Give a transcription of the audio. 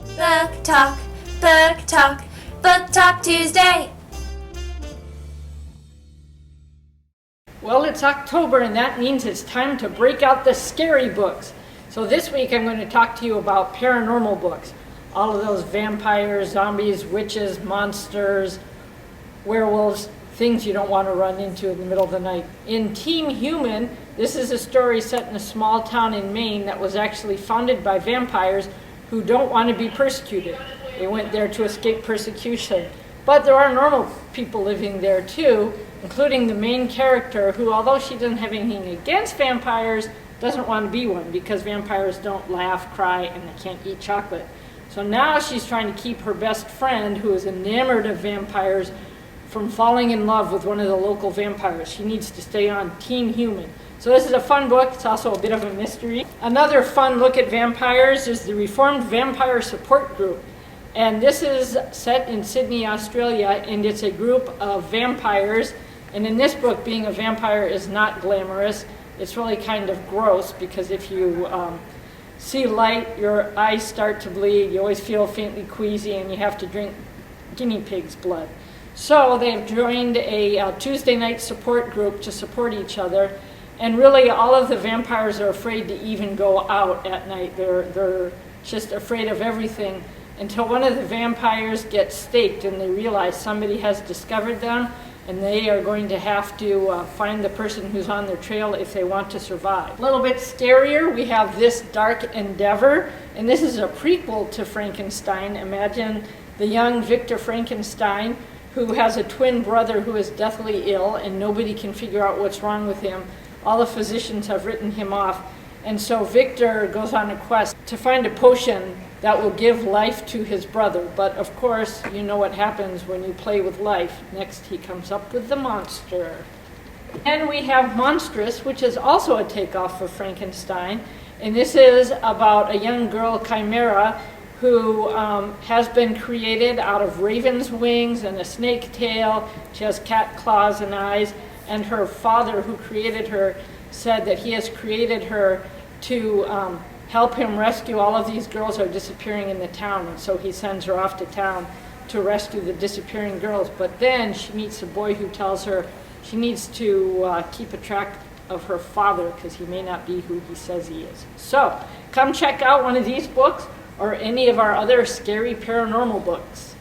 Book Talk, Book Talk, Book Talk Tuesday. Well, it's October, and that means it's time to break out the scary books. So this week I'm going to talk to you about paranormal books. All of those vampires, zombies, witches, monsters, werewolves, things you don't want to run into in the middle of the night. In Team Human, this is a story set in a small town in Maine that was actually founded by vampires who don't want to be persecuted. They went there to escape persecution. But there are normal people living there too, including the main character who, although she doesn't have anything against vampires, doesn't want to be one because vampires don't laugh, cry, and they can't eat chocolate. So now she's trying to keep her best friend, who is enamored of vampires, from falling in love with one of the local vampires. She needs to stay on Team Human. So this is a fun book. It's also a bit of a mystery. Another fun look at vampires is the Reformed Vampire Support Group. And this is set in Sydney, Australia, and it's a group of vampires. And in this book, being a vampire is not glamorous. It's really kind of gross because if you see light, your eyes start to bleed, you always feel faintly queasy, and you have to drink guinea pig's blood. So they've joined a Tuesday night support group to support each other. And really, all of the vampires are afraid to even go out at night. They're just afraid of everything, until one of the vampires gets staked and they realize somebody has discovered them and they are going to have to find the person who's on their trail if they want to survive. A little bit scarier, we have This Dark Endeavor, and this is a prequel to Frankenstein. Imagine the young Victor Frankenstein who has a twin brother who is deathly ill and nobody can figure out what's wrong with him. All the physicians have written him off, and so Victor goes on a quest to find a potion that will give life to his brother. But of course, you know what happens when you play with life. Next, he comes up with the monster. And we have Monstrous, which is also a takeoff of Frankenstein. And this is about a young girl, Chimera, who has been created out of raven's wings and a snake tail. She has cat claws and eyes. And her father, who created her, said that he has created her to help him rescue all of these girls who are disappearing in the town. And so he sends her off to town to rescue the disappearing girls. But then she meets a boy who tells her she needs to keep a track of her father because he may not be who he says he is. So come check out one of these books or any of our other scary paranormal books.